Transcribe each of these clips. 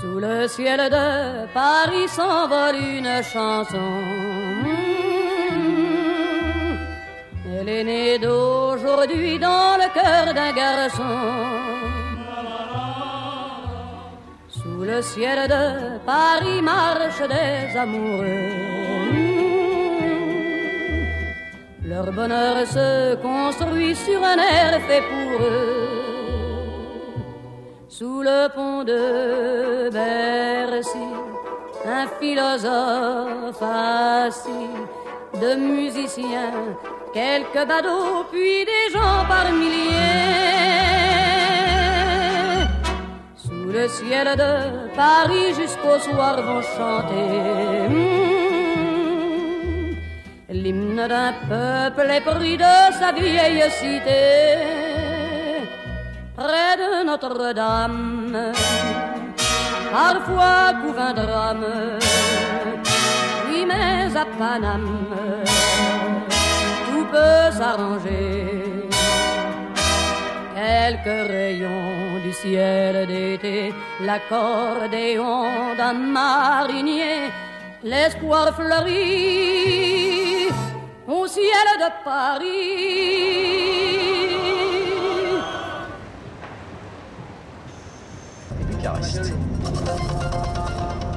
Sous le ciel de Paris s'envole une chanson. Elle est née d'aujourd'hui dans le cœur d'un garçon. Sous le ciel de Paris marchent des amoureux. Leur bonheur se construit sur un air fait pour eux. Sous le pont de Bercy, un philosophe assis, de musiciens, quelques badauds, puis des gens par milliers. Sous le ciel de Paris jusqu'au soir vont chanter l'hymne d'un peuple épris de sa vieille cité. Près de Notre-Dame, parfois couve un drame. Oui, mais à Paname, tout peut s'arranger. Quelques rayons du ciel d'été, l'accordéon d'un marinier, l'espoir fleurit au ciel de Paris.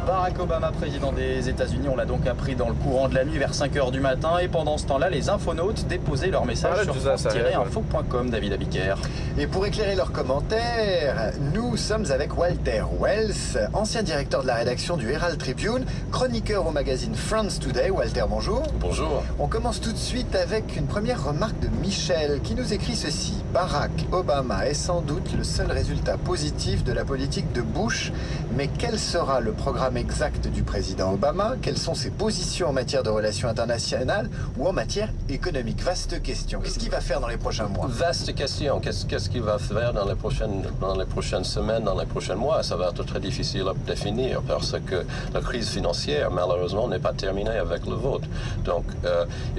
Barack Obama, président des États-Unis, on l'a donc appris dans le courant de la nuit vers 5 h du matin. Et pendant ce temps-là, les infonautes déposaient leur message sur france-info.com, David Abiker. Et pour éclairer leurs commentaires, nous sommes avec Walter Wells, ancien directeur de la rédaction du Herald Tribune, chroniqueur au magazine France Today. Walter, bonjour. Bonjour. On commence tout de suite avec une première remarque de Michel qui nous écrit ceci. Barack Obama est sans doute le seul résultat positif de la politique de Bush, mais quel sera le programme exact du président Obama? Quelles sont ses positions en matière de relations internationales ou en matière économique? Vaste question. Qu'est-ce qu'il va faire dans les prochains mois? Vaste question. Qu'est-ce qu'il va faire dans les prochaines semaines, dans les prochains mois? Ça va être très difficile à définir parce que la crise financière, malheureusement, n'est pas terminée avec le vote. Donc,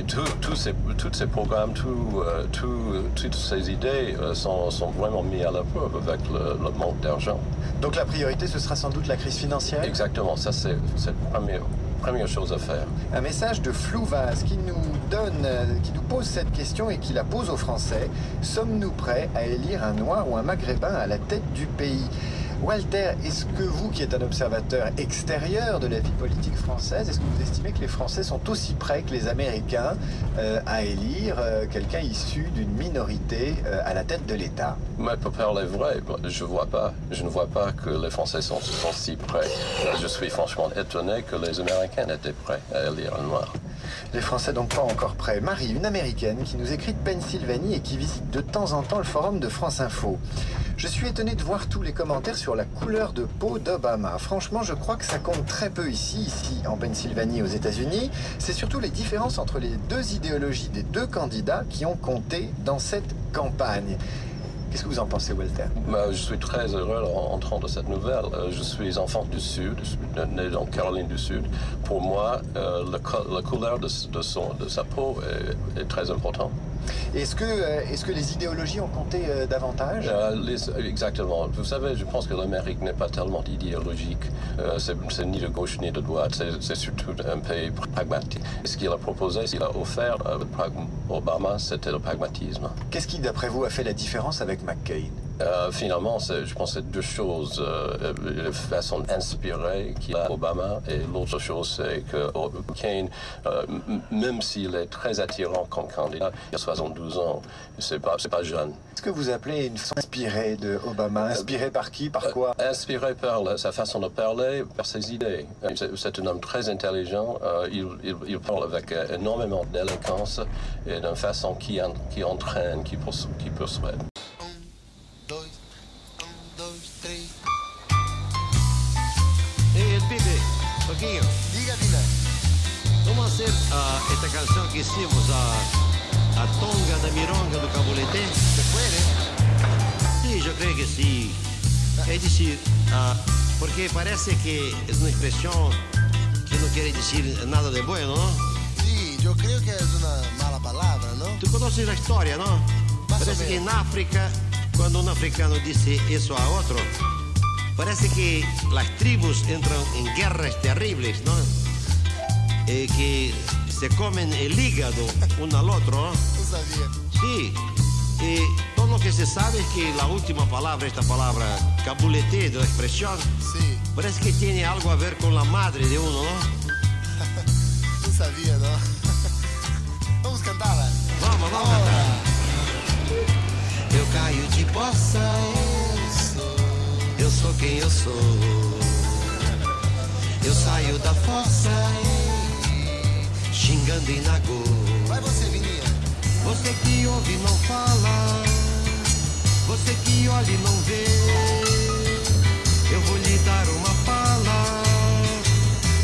tous ces programmes, toutes ces idées sont vraiment mis à la preuve avec le manque d'argent. Donc la priorité, ce sera sans doute la crise financière? Exactement, ça c'est la première chose à faire. Un message de Flouvaz qui nous pose cette question et qui la pose aux Français. Sommes-nous prêts à élire un Noir ou un Maghrébin à la tête du pays? Walter, est-ce que vous, qui êtes un observateur extérieur de la vie politique française, est-ce que vous estimez que les Français sont aussi prêts que les Américains à élire quelqu'un issu d'une minorité à la tête de l'État? Mais pour parler vrai, je ne vois pas que les Français sont si prêts. Je suis franchement étonné que les Américains étaient prêts à élire un Noir. Les Français donc pas encore prêts. Marie, une Américaine qui nous écrit de Pennsylvanie et qui visite de temps en temps le forum de France Info. Je suis étonné de voir tous les commentaires sur la couleur de peau d'Obama. Franchement, je crois que ça compte très peu ici en Pennsylvanie, aux États-Unis. C'est surtout les différences entre les deux idéologies des deux candidats qui ont compté dans cette campagne. Qu'est-ce que vous en pensez, Walter? Je suis très heureux en entendant cette nouvelle. Je suis enfant du Sud, je suis né dans Caroline du Sud. Pour moi, la couleur de sa peau est très importante. Est-ce que les idéologies ont compté davantage? Exactement. Vous savez, je pense que l'Amérique n'est pas tellement idéologique. C'est ni de gauche ni de droite. C'est surtout un pays pragmatique. Ce qu'il a proposé, ce qu'il a offert à Obama, c'était le pragmatisme. Qu'est-ce qui, d'après vous, a fait la différence avec McCain? Finalement, je pense que c'est deux choses. La façon inspirée qu'il a Obama, et l'autre chose, c'est que McCain, même s'il est très attirant comme candidat, il a 72 ans, c'est pas jeune. Est-ce que vous appelez une façon inspirée de Obama? Inspirée par qui? Par quoi? Inspiré par sa façon de parler, par ses idées. C'est un homme très intelligent. Il parle avec énormément d'élégance et d'une façon qui entraîne, qui persuade. Pipe, Toquinho. Diga, Vina. Vamos hacer esta canción que hicimos, a Tonga da Mironga do Cabulete. ¿Se puede? Sí, yo creo que sí. Es decir, porque parece que es una expresión que no quiere decir nada de bueno, ¿no? Sí, yo creo que es una mala palabra, ¿no? Tú conoces la historia, ¿no? Más Parece o que menos. en África, cuando un africano dice eso a otro, parece que las tribus entran en guerras terribles, ¿no? Que se comen el hígado uno al otro, ¿no? No sabía. Sí. Todo lo que se sabe es que la última palabra, esta palabra cabulete de la expresión, Sí. parece que tiene algo a ver con la madre de uno, ¿no? Não sabia, não. Vamos cantá-la? Vamos cantar. Eu caio de bossa, eu sou quem eu sou. Eu saio da fossa, xingando e nagô. Vai você, Vininha. Você que ouve e não fala, você que olha e não vê, eu vou lhe dar uma fala,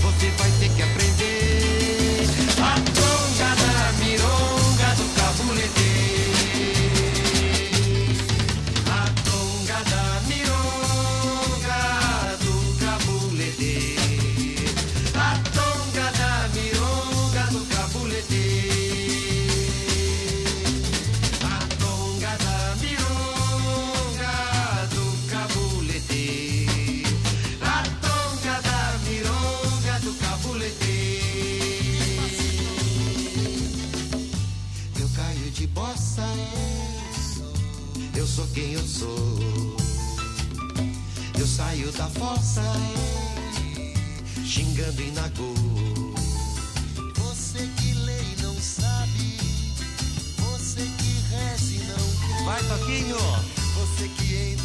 você vai ter que aprender. A tonga da mironga do cabulete, a tonga da mironga do cabulete, a tonga da mironga do cabulete. Eu sou quem eu sou. Eu saio da fossa, xingando e nagô. Você que lê e não sabe, você que reza e não crê, Vai, Toquinho! você que